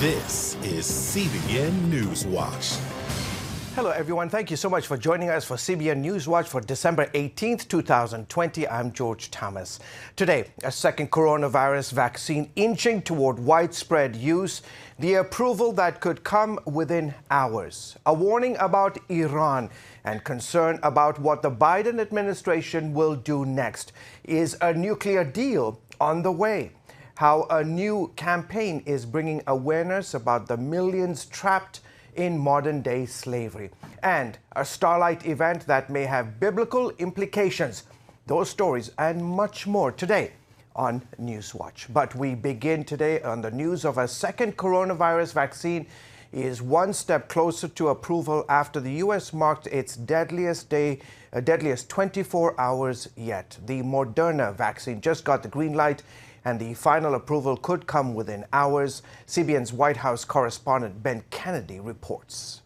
This is CBN NewsWatch. Hello, everyone. Thank you so much for joining us for CBN NewsWatch for December 18th, 2020. I'm George Thomas. Today, a second coronavirus vaccine inching toward widespread use, the approval that could come within hours, a warning about Iran, and concern about what the Biden administration will do next. Is a nuclear deal on the way? How a new campaign is bringing awareness about the millions trapped in modern-day slavery, and a Starlight event that may have biblical implications. Those stories and much more today on NewsWatch. But we begin today on the news of a second coronavirus vaccine is one step closer to approval after the U.S. marked its deadliest 24 hours yet. The Moderna vaccine just got the green light, and the final approval could come within hours. CBN's White House correspondent Ben Kennedy reports.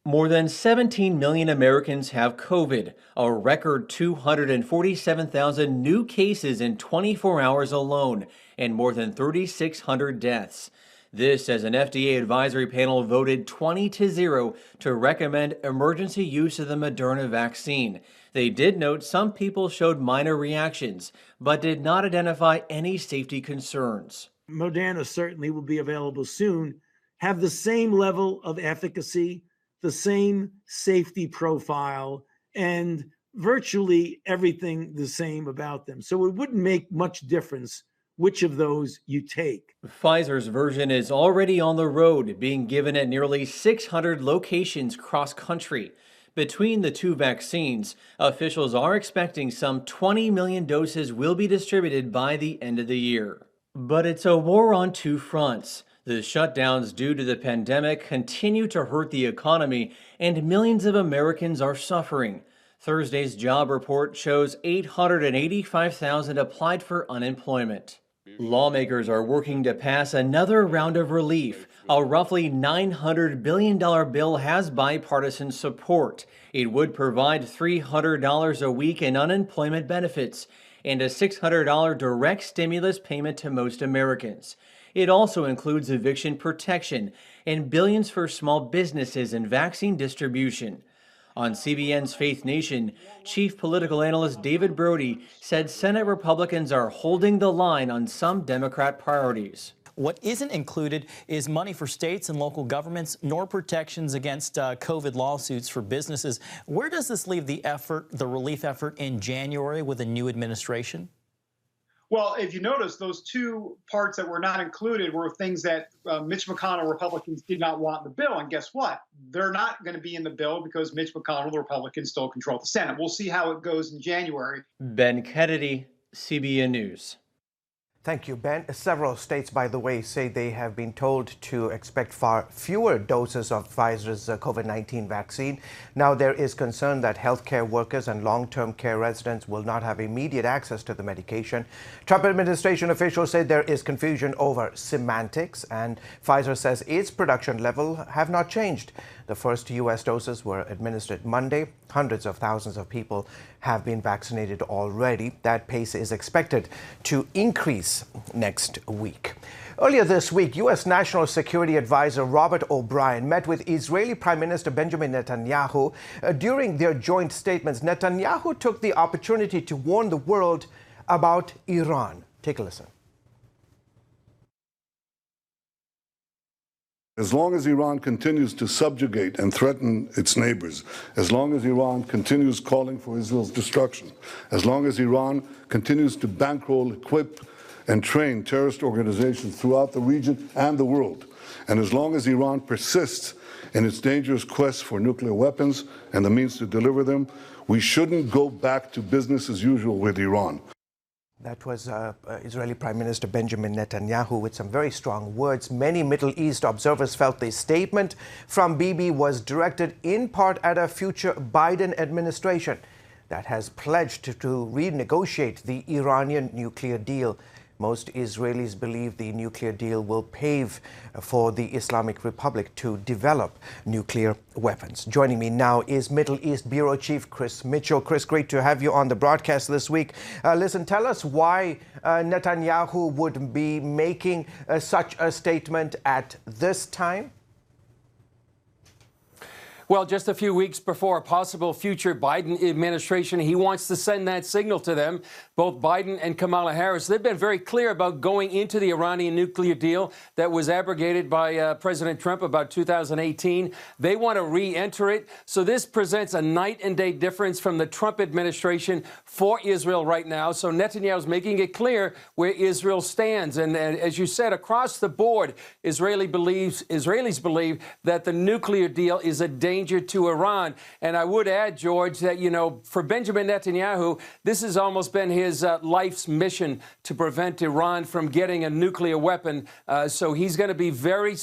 More than 17 million Americans have COVID, a record 247,000 new cases in 24 hours alone, and more than 3,600 deaths. This as an FDA advisory panel voted 20-0 to recommend emergency use of the Moderna vaccine. They did note some people showed minor reactions, but did not identify any safety concerns. Moderna certainly will be available soon, have the same level of efficacy, the same safety profile, and virtually everything the same about them. So it wouldn't make much difference which of those you take. Pfizer's version is already on the road, being given at nearly 600 locations cross-country. Between the two vaccines, officials are expecting some 20 million doses will be distributed by the end of the year. But it's a war on two fronts. The shutdowns due to the pandemic continue to hurt the economy, and millions of Americans are suffering. Thursday's job report shows 885,000 applied for unemployment. Lawmakers are working to pass another round of relief. A roughly $900 billion bill has bipartisan support. It would provide $300 a week in unemployment benefits and a $600 direct stimulus payment to most Americans. It also includes eviction protection and billions for small businesses and vaccine distribution. On CBN's Faith Nation, Chief Political Analyst David Brody said Senate Republicans are holding the line on some Democrat priorities. What isn't included is money for states and local governments, nor protections against COVID lawsuits for businesses. Where does this leave the relief effort in January with a new administration? Well, if you notice, those two parts that were not included were things that Mitch McConnell Republicans did not want in the bill. And guess what? They're not going to be in the bill because Mitch McConnell, the Republicans, still control the Senate. We'll see how it goes in January. Ben Kennedy, CBN News. Thank you, Ben. Several states, by the way, say they have been told to expect far fewer doses of Pfizer's COVID-19 vaccine. Now, there is concern that healthcare workers and long-term care residents will not have immediate access to the medication. Trump administration officials say there is confusion over semantics, and Pfizer says its production level have not changed. The first U.S. doses were administered Monday. Hundreds of thousands of people have been vaccinated already. That pace is expected to increase next week. Earlier this week, U.S. National Security Advisor Robert O'Brien met with Israeli Prime Minister Benjamin Netanyahu. During their joint statements, Netanyahu took the opportunity to warn the world about Iran. Take a listen. As long as Iran continues to subjugate and threaten its neighbors, as long as Iran continues calling for Israel's destruction, as long as Iran continues to bankroll, equip, and train terrorist organizations throughout the region and the world, and as long as Iran persists in its dangerous quest for nuclear weapons and the means to deliver them, we shouldn't go back to business as usual with Iran. That was Israeli Prime Minister Benjamin Netanyahu with some very strong words. Many Middle East observers felt the statement from Bibi was directed in part at a future Biden administration that has pledged to renegotiate the Iranian nuclear deal. Most Israelis believe the nuclear deal will pave for the Islamic Republic to develop nuclear weapons. Joining me now is Middle East Bureau Chief Chris Mitchell. Chris, great to have you on the broadcast this week. Listen, tell us why Netanyahu would be making such a statement at this time. Well, just a few weeks before a possible future Biden administration, he wants to send that signal to them. Both Biden and Kamala Harris, they've been very clear about going into the Iranian nuclear deal that was abrogated by President Trump about 2018. They want to re-enter it. So this presents a night and day difference from the Trump administration for Israel right now. So Netanyahu's making it clear where Israel stands. And as you said, across the board, Israelis believe that the nuclear deal is a danger to Iran. And I would add, George, that, you know, for Benjamin Netanyahu, this has almost been his life's mission to prevent Iran from getting a nuclear weapon. So he's going to be very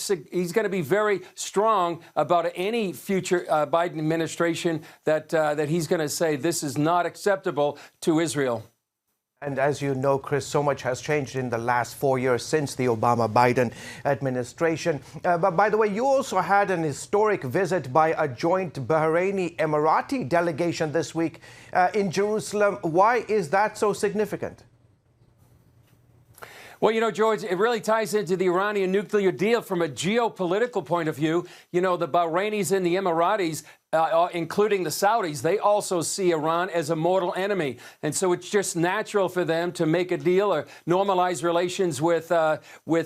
strong about any future Biden administration that he's going to say this is not acceptable to Israel. And as you know, Chris, so much has changed in the last 4 years since the Obama-Biden administration. But by the way, you also had an historic visit by a joint Bahraini-Emirati delegation this week in Jerusalem. Why is that so significant? Well, you know, George, it really ties into the Iranian nuclear deal from a geopolitical point of view. You know, the Bahrainis and the Emiratis, including the Saudis, they also see Iran as a mortal enemy. And so it's just natural for them to make a deal or normalize relations with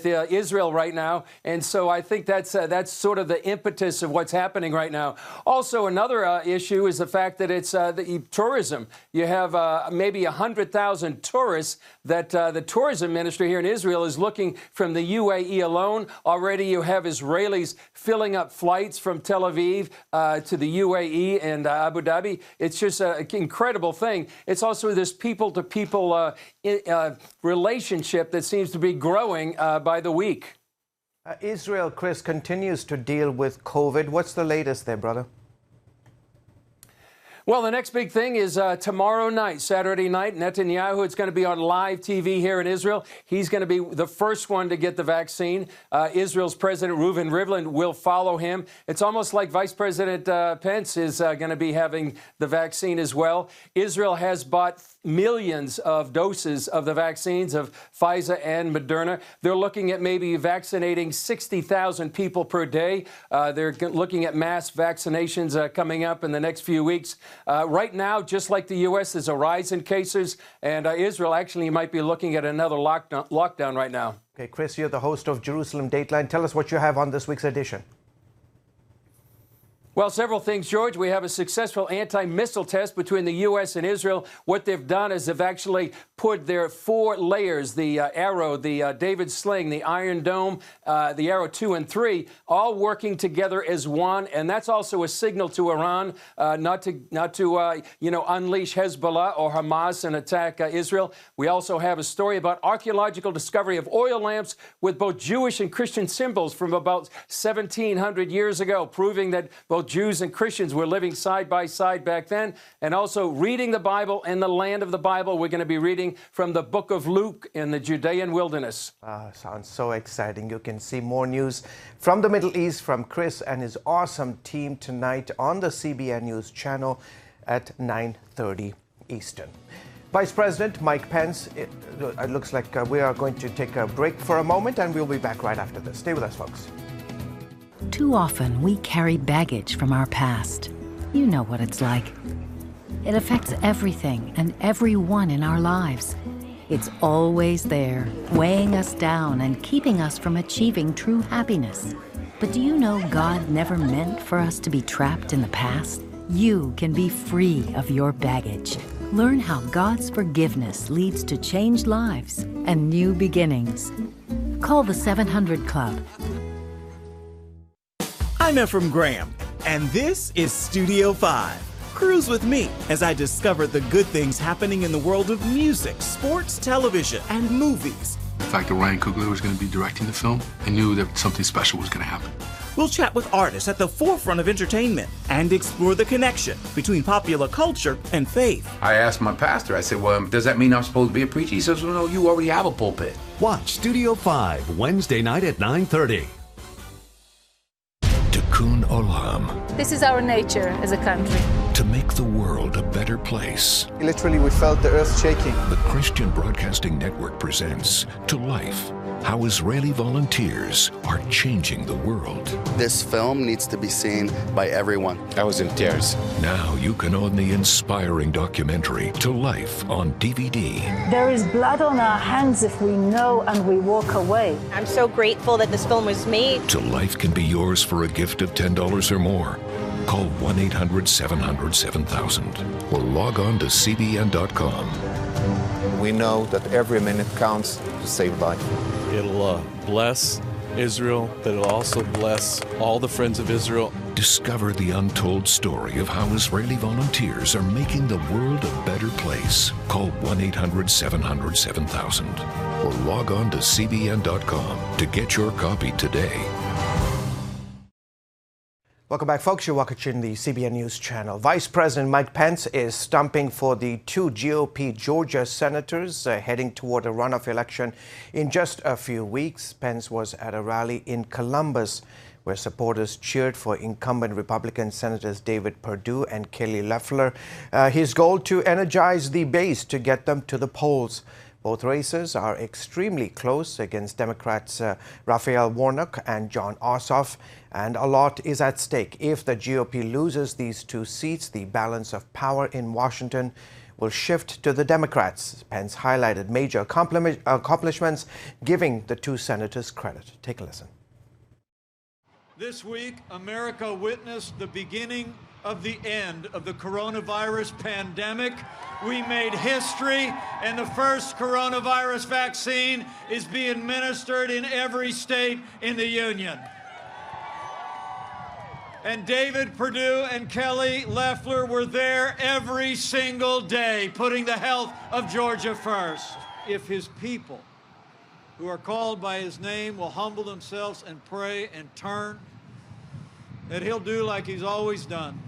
Israel right now. And so I think that's sort of the impetus of what's happening right now. Also, another issue is the fact that it's the tourism. You have maybe 100,000 tourists that the tourism ministry here in Israel is looking from the UAE alone. Already you have Israelis filling up flights from Tel Aviv to the UAE and Abu Dhabi. It's just an incredible thing. It's also this people-to-people relationship that seems to be growing by the week. Israel, Chris, continues to deal with COVID. What's the latest there, brother? Well, the next big thing is tomorrow night, Saturday night, Netanyahu, it's going to be on live TV here in Israel. He's going to be the first one to get the vaccine. Israel's President Reuven Rivlin will follow him. It's almost like Vice President Pence is going to be having the vaccine as well. Israel has bought millions of doses of the vaccines of Pfizer and Moderna. They're looking at maybe vaccinating 60,000 people per day. They're looking at mass vaccinations coming up in the next few weeks. Right now, just like the U.S., there's a rise in cases, and Israel actually might be looking at another lockdown right now. Okay, Chris, you're the host of Jerusalem Dateline. Tell us what you have on this week's edition. Well, several things, George. We have a successful anti-missile test between the U.S. and Israel. What they've done is they've actually put their 4 layers, the Arrow, the David Sling, the Iron Dome, the Arrow 2 and 3, all working together as one. And that's also a signal to Iran not to unleash Hezbollah or Hamas and attack Israel. We also have a story about archaeological discovery of oil lamps with both Jewish and Christian symbols from about 1,700 years ago, proving that both Jews and Christians were living side by side back then. And also reading the Bible in the land of the Bible. We're going to be reading from the book of Luke in the Judean wilderness. Sounds so exciting. You can see more news from the Middle East from Chris and his awesome team tonight on the CBN News Channel at 9:30 Eastern. Vice President Mike Pence, it looks like we are going to take a break for a moment, and we'll be back right after this. Stay with us, folks. Too often, we carry baggage from our past. You know what it's like. It affects everything and everyone in our lives. It's always there, weighing us down and keeping us from achieving true happiness. But do you know God never meant for us to be trapped in the past? You can be free of your baggage. Learn how God's forgiveness leads to changed lives and new beginnings. Call the 700 Club. I'm Ephraim Graham, and this is Studio 5. Cruise with me as I discover the good things happening in the world of music, sports, television, and movies. The fact that Ryan Coogler was going to be directing the film, I knew that something special was going to happen. We'll chat with artists at the forefront of entertainment and explore the connection between popular culture and faith. I asked my pastor, I said, well, does that mean I'm supposed to be a preacher? He says, well, no, you already have a pulpit. Watch Studio 5, Wednesday night at 9:30. Tikkun Olam. This is our nature as a country. To make the world a better place. Literally, we felt the earth shaking. The Christian Broadcasting Network presents To Life, how Israeli volunteers are changing the world. This film needs to be seen by everyone. I was in tears. Now you can own the inspiring documentary To Life on DVD. There is blood on our hands if we know and we walk away. I'm so grateful that this film was made. To Life can be yours for a gift of $10 or more. Call 1-800-700-7000 or log on to CBN.com. We know that every minute counts to save life. It'll bless Israel, but it'll also bless all the friends of Israel. Discover the untold story of how Israeli volunteers are making the world a better place. Call 1-800-700-7000 or log on to CBN.com to get your copy today. Welcome back, folks. You're watching the CBN News Channel. Vice President Mike Pence is stumping for the two GOP Georgia senators heading toward a runoff election in just a few weeks. Pence was at a rally in Columbus where supporters cheered for incumbent Republican Senators David Perdue and Kelly Loeffler. His goal to energize the base to get them to the polls. Both races are extremely close against Democrats Raphael Warnock and Jon Ossoff, and a lot is at stake. If the GOP loses these two seats, the balance of power in Washington will shift to the Democrats. Pence highlighted major accomplishments, giving the two senators credit. Take a listen. This week, America witnessed the beginning of the end of the coronavirus pandemic. We made history, and the first coronavirus vaccine is being administered in every state in the union. And David Perdue and Kelly Loeffler were there every single day, putting the health of Georgia first. If his people, who are called by his name, will humble themselves and pray and turn, that he'll do like he's always done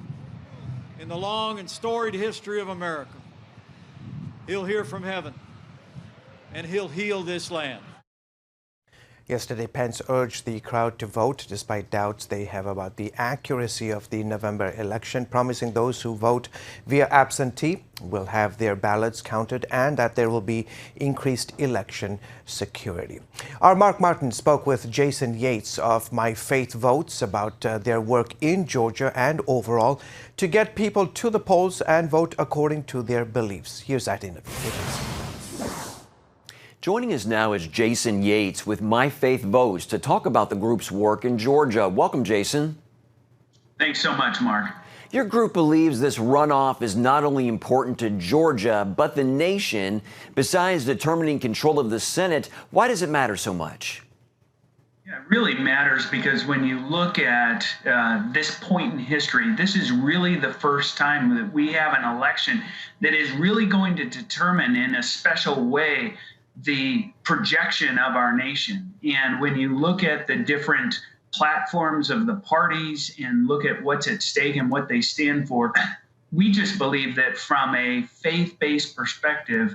in the long and storied history of America. He'll hear from heaven, and he'll heal this land. Yesterday, Pence urged the crowd to vote despite doubts they have about the accuracy of the November election, promising those who vote via absentee will have their ballots counted and that there will be increased election security. Our Mark Martin spoke with Jason Yates of My Faith Votes about their work in Georgia and overall to get people to the polls and vote according to their beliefs. Here's that interview. Joining us now is Jason Yates with My Faith Votes to talk about the group's work in Georgia. Welcome, Jason. Thanks so much, Mark. Your group believes this runoff is not only important to Georgia, but the nation. Besides determining control of the Senate, why does it matter so much? Yeah, it really matters because when you look at this point in history, this is really the first time that we have an election that is really going to determine in a special way the projection of our nation. And when you look at the different platforms of the parties and look at what's at stake and what they stand for, we just believe that from a faith-based perspective,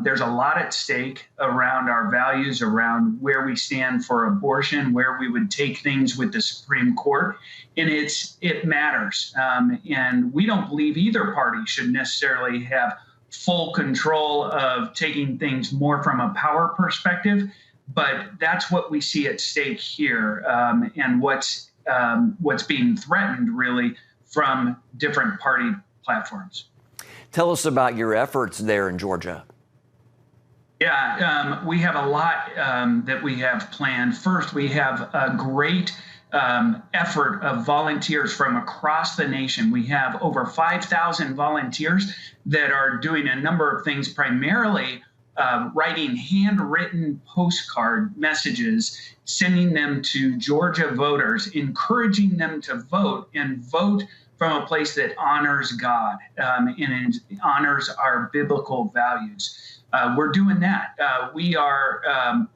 there's a lot at stake around our values, around where we stand for abortion, where we would take things with the Supreme Court. And it matters. And we don't believe either party should necessarily have full control of taking things more from a power perspective, but that's what we see at stake here, and what's being threatened really from different party platforms. Tell us about your efforts there in Georgia. Yeah, we have a lot that we have planned. First, we have a great effort of volunteers from across the nation. We have over 5,000 volunteers that are doing a number of things, primarily writing handwritten postcard messages, sending them to Georgia voters, encouraging them to vote and vote from a place that honors God and honors our biblical values. We're doing that. We are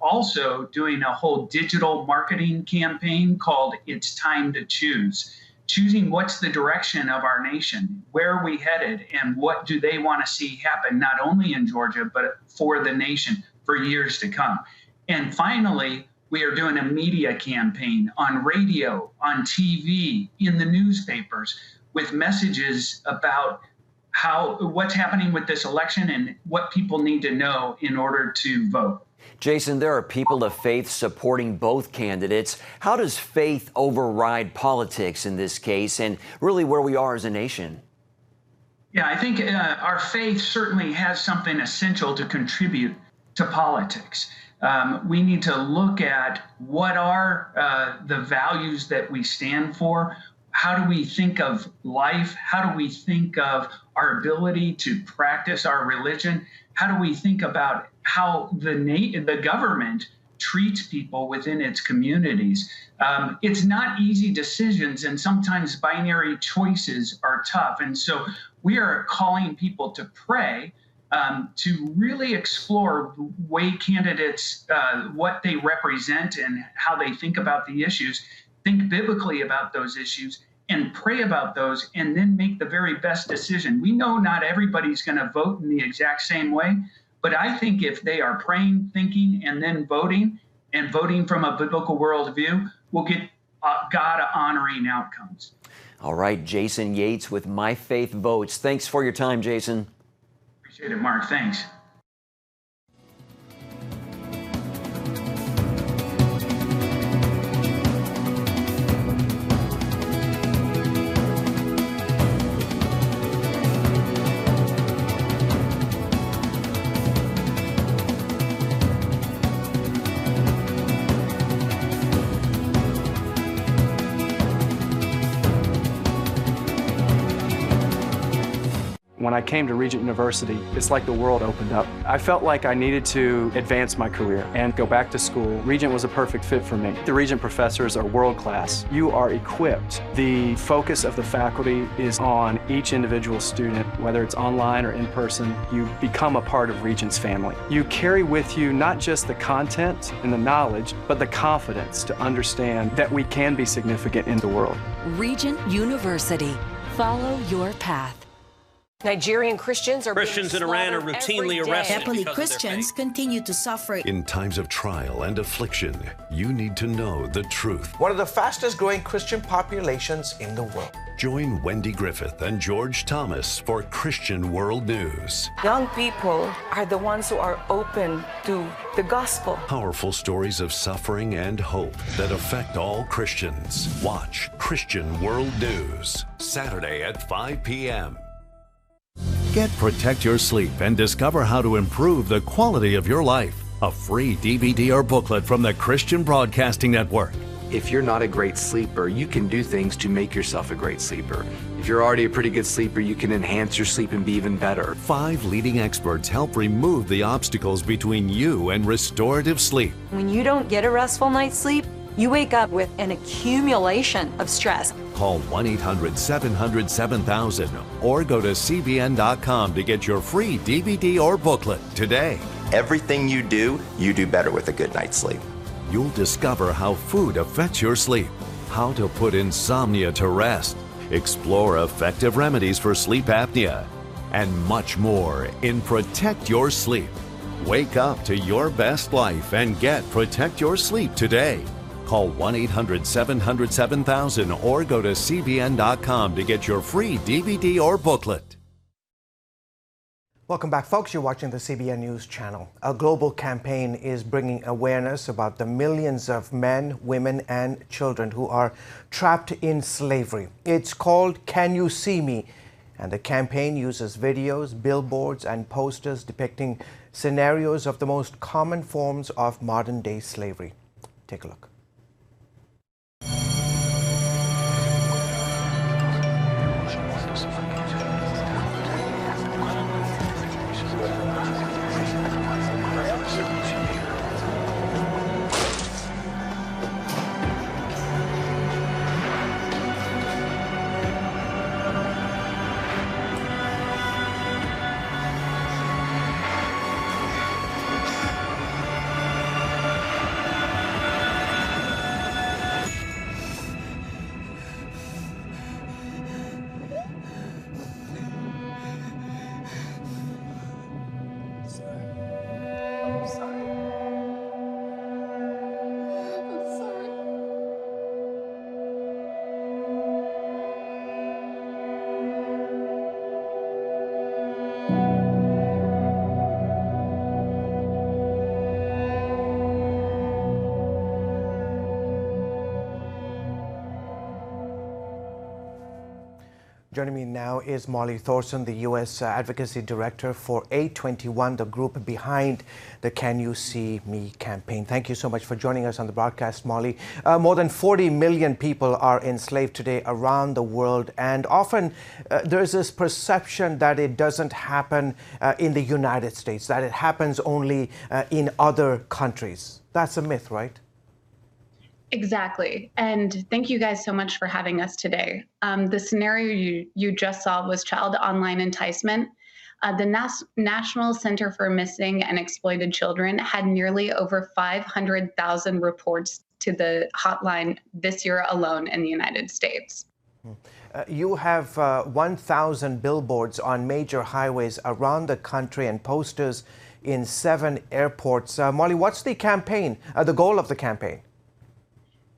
also doing a whole digital marketing campaign called It's Time to Choose. Choosing what's the direction of our nation, where are we headed, and what do they want to see happen, not only in Georgia, but for the nation for years to come. And finally, we are doing a media campaign on radio, on TV, in the newspapers, with messages about what's happening with this election and what people need to know in order to vote. Jason, there are people of faith supporting both candidates. How does faith override politics in this case, and really where we are as a nation? Yeah, I think our faith certainly has something essential to contribute to politics. We need to look at what are the values that we stand for. How do we think of life? How do we think of our ability to practice our religion? How do we think about how the government treats people within its communities? It's not easy decisions, and sometimes binary choices are tough. And so we are calling people to pray, to really explore the way candidates, what they represent and how they think about the issues, think biblically about those issues, and pray about those, and then make the very best decision. We know not everybody's going to vote in the exact same way, but I think if they are praying, thinking, and then voting, and voting from a biblical worldview, we'll get God-honoring outcomes. All right, Jason Yates with My Faith Votes. Thanks for your time, Jason. Appreciate it, Mark. Thanks. When I came to Regent University, it's like the world opened up. I felt like I needed to advance my career and go back to school. Regent was a perfect fit for me. The Regent professors are world class. You are equipped. The focus of the faculty is on each individual student, whether it's online or in person. You become a part of Regent's family. You carry with you not just the content and the knowledge, but the confidence to understand that we can be significant in the world. Regent University. Follow your path. Nigerian Christians in Iran are routinely arrested. Happily, Christians continue to suffer. In times of trial and affliction, you need to know the truth. One of the fastest growing Christian populations in the world. Join Wendy Griffith and George Thomas for Christian World News. Young people are the ones who are open to the gospel. Powerful stories of suffering and hope that affect all Christians. Watch Christian World News, Saturday at 5 p.m. Get Protect Your Sleep and discover how to improve the quality of your life. A free DVD or booklet from the Christian Broadcasting Network. If you're not a great sleeper, you can do things to make yourself a great sleeper. If you're already a pretty good sleeper, you can enhance your sleep and be even better. 5 leading experts help remove the obstacles between you and restorative sleep. When you don't get a restful night's sleep, you wake up with an accumulation of stress. Call 1-800-700-7000 or go to CBN.com to get your free DVD or booklet today. Everything you do better with a good night's sleep. You'll discover how food affects your sleep, how to put insomnia to rest, explore effective remedies for sleep apnea, and much more in Protect Your Sleep. Wake up to your best life and get Protect Your Sleep today. Call 1-800-700-7000 or go to CBN.com to get your free DVD or booklet. Welcome back, folks. You're watching the CBN News Channel. A global campaign is bringing awareness about the millions of men, women, and children who are trapped in slavery. It's called Can You See Me? And the campaign uses videos, billboards, and posters depicting scenarios of the most common forms of modern-day slavery. Take a look. Joining me now is Molly Thorson, the U.S. Advocacy Director for A21, the group behind the Can You See Me campaign. Thank you so much for joining us on the broadcast, Molly. More than 40 million people are enslaved today around the world, and often there's this perception that it doesn't happen in the United States, that it happens only in other countries. That's a myth, right? Exactly. And thank you guys so much for having us today. The scenario you just saw was child online enticement. The National Center for Missing and Exploited Children had nearly over 500,000 reports to the hotline this year alone in the United States. You have 1,000 billboards on major highways around the country and posters in 7 airports. Molly, what's the campaign, the goal of the campaign?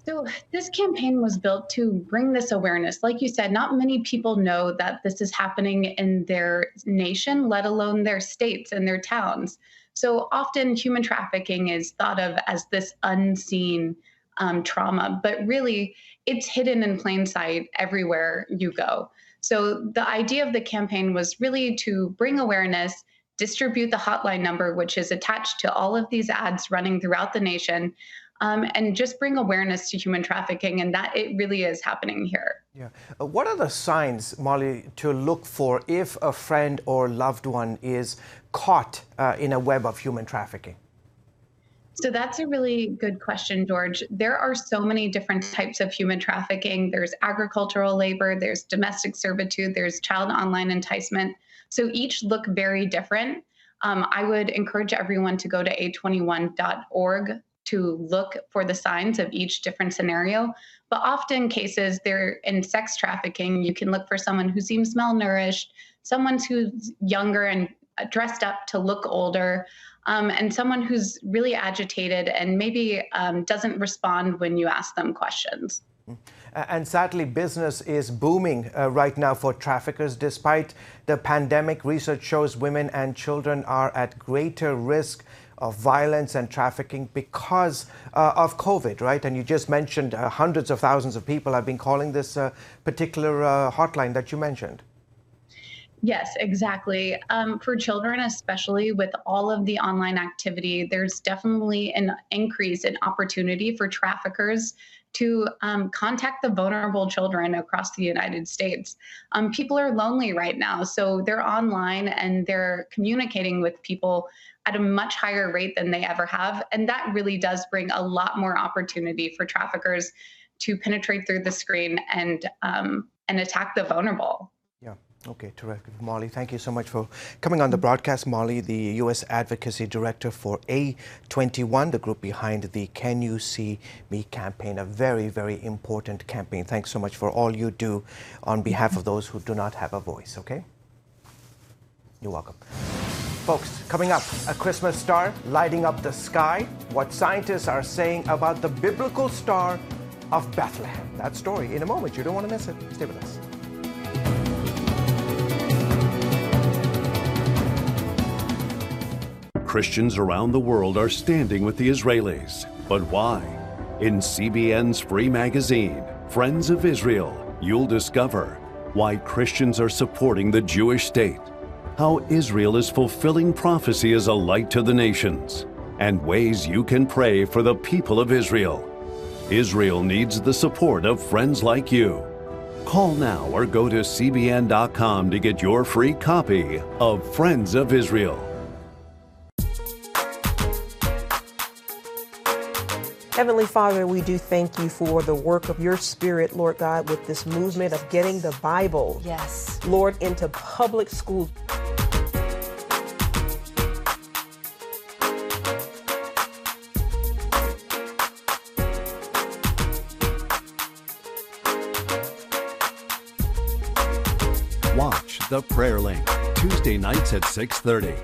So this campaign was built to bring this awareness. Like you said, not many people know that this is happening in their nation, let alone their states and their towns. So often human trafficking is thought of as this unseen trauma, but really it's hidden in plain sight everywhere you go. So the idea of the campaign was really to bring awareness, distribute the hotline number, which is attached to all of these ads running throughout the nation, and just bring awareness to human trafficking, and that it really is happening here. Yeah. What are the signs, Molly, to look for if a friend or loved one is caught in a web of human trafficking? So that's a really good question, George. There are so many different types of human trafficking. There's agricultural labor, there's domestic servitude, there's child online enticement. So each look very different. I would encourage everyone to go to a21.org to look for the signs of each different scenario. But often cases, they're in sex trafficking. You can look for someone who seems malnourished, someone who's younger and dressed up to look older, and someone who's really agitated and maybe doesn't respond when you ask them questions. And sadly, business is booming right now for traffickers. Despite the pandemic, research shows women and children are at greater risk of violence and trafficking because of COVID, right? And you just mentioned hundreds of thousands of people have been calling this particular hotline that you mentioned. Yes, exactly. For children, especially with all of the online activity, there's definitely an increase in opportunity for traffickers to contact the vulnerable children across the United States. People are lonely right now, so they're online and they're communicating with people at a much higher rate than they ever have. And that really does bring a lot more opportunity for traffickers to penetrate through the screen and attack the vulnerable. Yeah. Okay, terrific. Molly, thank you so much for coming on the broadcast. Molly, the U.S. Advocacy Director for A21, the group behind the Can You See Me campaign, a very, very important campaign. Thanks so much for all you do on behalf of those who do not have a voice, okay? You're welcome. Folks, coming up, a Christmas star lighting up the sky, what scientists are saying about the biblical star of Bethlehem. That story in a moment. You don't want to miss it. Stay with us. Christians around the world are standing with the Israelis. But why? In CBN's free magazine, Friends of Israel, you'll discover why Christians are supporting the Jewish state, how Israel is fulfilling prophecy as a light to the nations, and ways you can pray for the people of Israel. Israel needs the support of friends like you. Call now or go to cbn.com to get your free copy of Friends of Israel. Heavenly Father, we do thank you for the work of your Spirit, Lord God, with this movement of getting the Bible, yes, Lord, into public schools. Watch The Prayer Link, Tuesday nights at 6:30.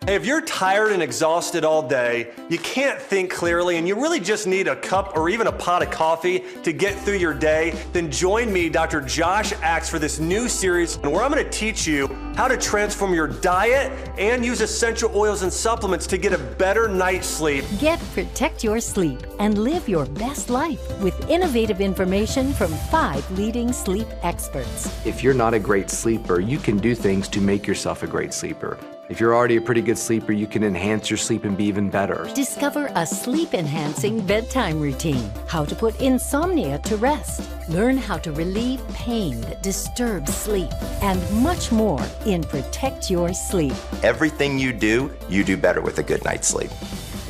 Hey, if you're tired and exhausted all day, you can't think clearly, and you really just need a cup or even a pot of coffee to get through your day, then join me, Dr. Josh Axe, for this new series where I'm going to teach you how to transform your diet and use essential oils and supplements to get a better night's sleep. Get Protect Your Sleep and live your best life with innovative information from 5 leading sleep experts. If you're not a great sleeper, you can do things to make yourself a great sleeper. If you're already a pretty good sleeper, you can enhance your sleep and be even better. Discover a sleep-enhancing bedtime routine, how to put insomnia to rest, learn how to relieve pain that disturbs sleep, and much more in Protect Your Sleep. Everything you do better with a good night's sleep.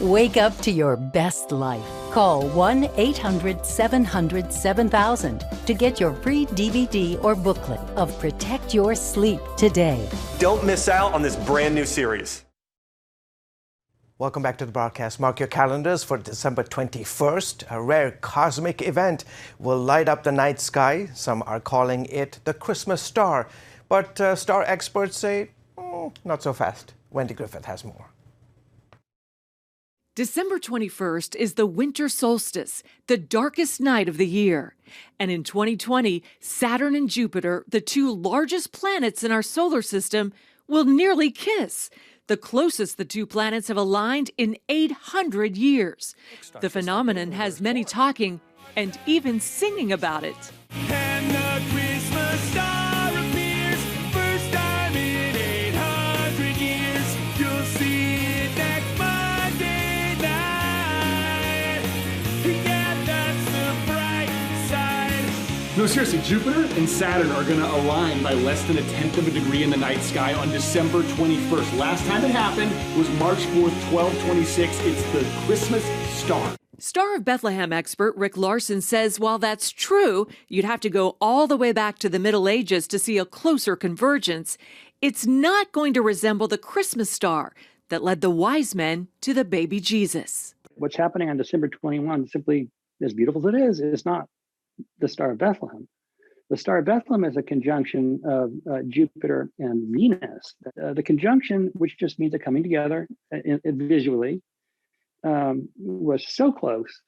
Wake up to your best life. Call 1-800-700-7000 to get your free DVD or booklet of Protect Your Sleep today. Don't miss out on this brand new series. Welcome back to the broadcast. Mark your calendars for December 21st. A rare cosmic event will light up the night sky. Some are calling it the Christmas star. But star experts say, not so fast. Wendy Griffith has more. December 21st is the winter solstice, the darkest night of the year. And in 2020, Saturn and Jupiter, the 2 largest planets in our solar system, will nearly kiss, the closest the 2 planets have aligned in 800 years. The phenomenon has many talking and even singing about it. And the Christmas star appears, first time in 800 years. You'll see it next Monday night. Yeah, that's the bright side. No, seriously, Jupiter and Saturn are going to align by less than 1/10 of a degree in the night sky on December 21st. Last time it happened was March 4th, 1226. It's the Christmas star. Star of Bethlehem expert Rick Larson says while that's true, you'd have to go all the way back to the Middle Ages to see a closer convergence. It's not going to resemble the Christmas star that led the wise men to the baby Jesus. What's happening on December 21, simply as beautiful as it is not the Star of Bethlehem. The Star of Bethlehem is a conjunction of Jupiter and Venus. The conjunction, which just means a coming together visually, was so close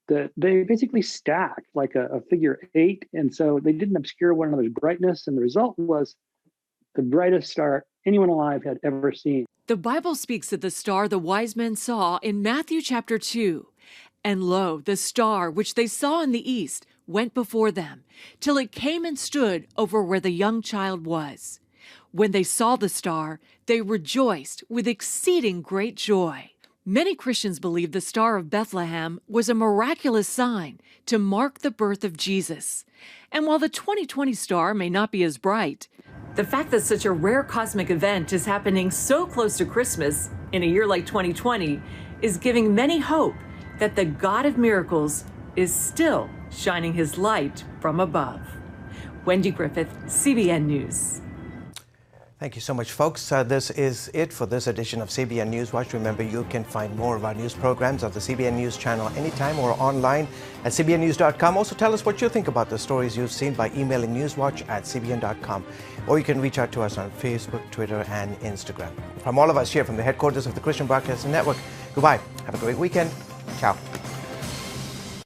that they basically stacked like a figure 8. And so they didn't obscure one another's brightness. And the result was the brightest star anyone alive had ever seen. The Bible speaks of the star the wise men saw in Matthew chapter 2. And lo, the star which they saw in the east went before them, till it came and stood over where the young child was. When they saw the star, they rejoiced with exceeding great joy. Many Christians believe the Star of Bethlehem was a miraculous sign to mark the birth of Jesus. And while the 2020 star may not be as bright, the fact that such a rare cosmic event is happening so close to Christmas in a year like 2020 is giving many hope that the God of miracles is still shining his light from above. Wendy Griffith, CBN News. Thank you so much, folks. This is it for this edition of CBN NewsWatch. Remember, you can find more of our news programs on the CBN News Channel anytime or online at cbnnews.com. Also, tell us what you think about the stories you've seen by emailing newswatch@cbn.com. Or you can reach out to us on Facebook, Twitter, and Instagram. From all of us here from the headquarters of the Christian Broadcasting Network, goodbye. Have a great weekend. Ciao.